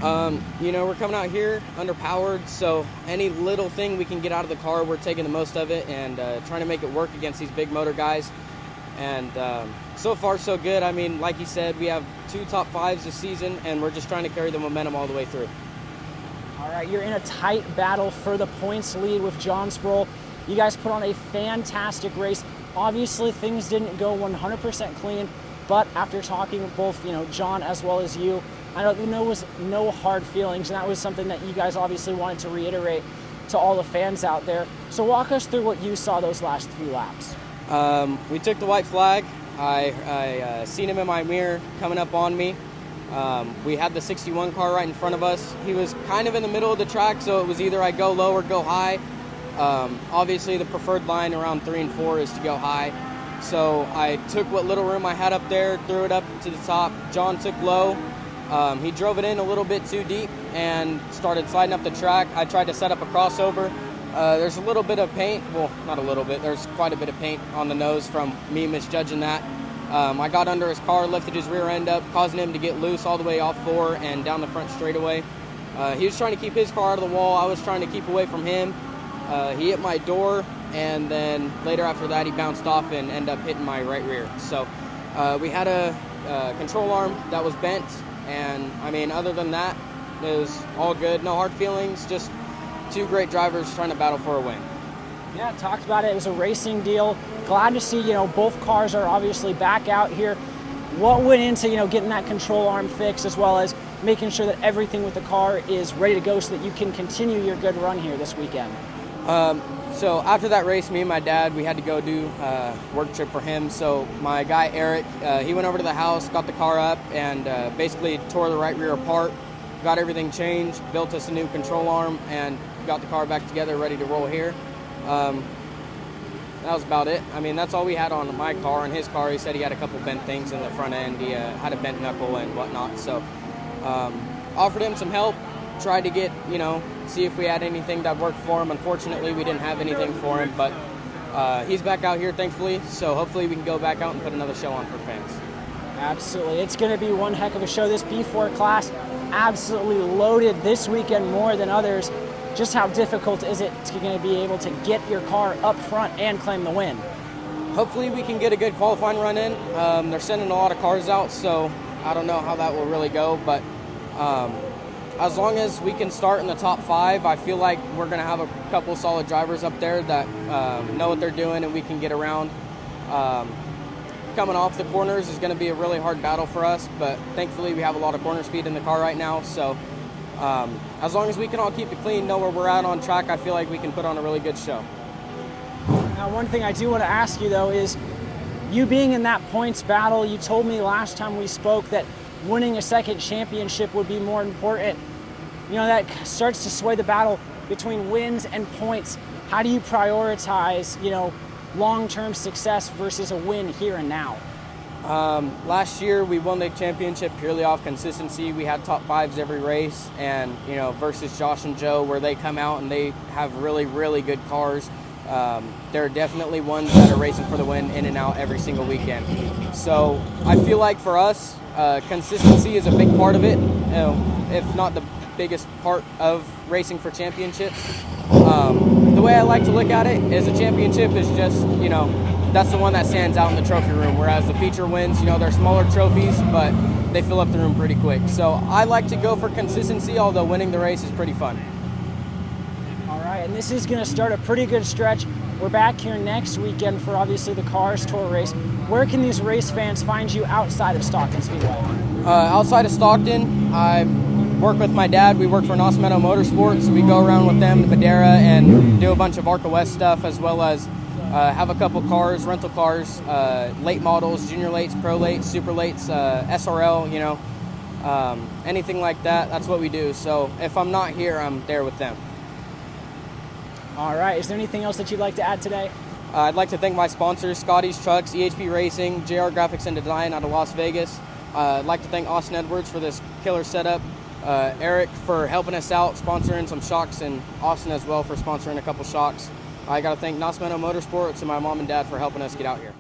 We're coming out here underpowered, so any little thing we can get out of the car, we're taking the most of it and trying to make it work against these big motor guys. And so far, so good. I mean, like you said, we have 2 top 5s this season, and we're just trying to carry the momentum all the way through. All right, you're in a tight battle for the points lead with John Sproul. You guys put on a fantastic race. Obviously, things didn't go 100% clean, but after talking with both, John as well as you, I know there was no hard feelings, and that was something that you guys obviously wanted to reiterate to all the fans out there. So walk us through what you saw those last 3 laps. We took the white flag. I seen him in my mirror coming up on me. We had the 61 car right in front of us. He was kind of in the middle of the track, so it was either I go low or go high. Obviously, the preferred line around 3 and 4 is to go high. So I took what little room I had up there, threw it up to the top. John took low. He drove it in a little bit too deep and started sliding up the track. I tried to set up a crossover. There's a little bit of paint. Well, not a little bit. There's quite a bit of paint on the nose from me misjudging that. I got under his car, lifted his rear end up, causing him to get loose all the way off 4 and down the front straightaway. He was trying to keep his car out of the wall. I was trying to keep away from him. He hit my door, and then later after that, he bounced off and ended up hitting my right rear. So we had a control arm that was bent, and I mean, other than that, it was all good. No hard feelings, just 2 great drivers trying to battle for a win. Yeah, talked about it. It was a racing deal. Glad to see, both cars are obviously back out here. What went into, getting that control arm fixed, as well as making sure that everything with the car is ready to go so that you can continue your good run here this weekend? So after that race, me and my dad, we had to go do a work trip for him. So my guy, Eric, he went over to the house, got the car up, and basically tore the right rear apart, got everything changed, built us a new control arm, and got the car back together, ready to roll here. That was about it. I mean, that's all we had on my car. And his car, he said he had a couple bent things in the front end. He had a bent knuckle and whatnot. So offered him some help, tried to get, see if we had anything that worked for him. Unfortunately, we didn't have anything for him, but he's back out here, thankfully. So hopefully we can go back out and put another show on for fans. Absolutely. It's going to be one heck of a show. This B4 class absolutely loaded this weekend more than others. Just how difficult is it going to be able to get your car up front and claim the win? Hopefully we can get a good qualifying run in. They're sending a lot of cars out, so I don't know how that will really go. But as long as we can start in the top 5, I feel like we're going to have a couple solid drivers up there that know what they're doing, and we can get around. Coming off the corners is going to be a really hard battle for us, but thankfully we have a lot of corner speed in the car right now. So as long as we can all keep it clean, know where we're at on track, I feel like we can put on a really good show. Now, one thing I do want to ask you, though, is you being in that points battle, you told me last time we spoke that winning a second championship would be more important. That starts to sway the battle between wins and points. How do you prioritize, long-term success versus a win here and now? Last year we won the championship purely off consistency. We had top 5s every race, and versus Josh and Joe, where they come out and they have really, really good cars. There are definitely ones that are racing for the win in and out every single weekend. So I feel like for us, consistency is a big part of it, if not the biggest part of racing for championships. The way I like to look at it is a championship is just, that's the one that stands out in the trophy room, whereas the feature wins, they're smaller trophies, but they fill up the room pretty quick. So I like to go for consistency, although winning the race is pretty fun. All right, and this is going to start a pretty good stretch. We're back here next weekend for obviously the Cars Tour race. Where can these race fans find you outside of Stockton Speedway? Outside of Stockton, I work with my dad. We work for Mast Motorsports. We go around with them to Madera and do a bunch of ARCA West stuff, as well as have a couple cars, rental cars, late models, junior lates, pro lates, super lates, SRL, anything like that. That's what we do. So if I'm not here, I'm there with them. All right. Is there anything else that you'd like to add today? I'd like to thank my sponsors, Scotty's Trucks, EHP Racing, JR Graphics and Design out of Las Vegas. I'd like to thank Austin Edwards for this killer setup. Eric for helping us out, sponsoring some shocks, and Austin as well for sponsoring a couple shocks. I got to thank Mast Motorsports and my mom and dad for helping us get out here.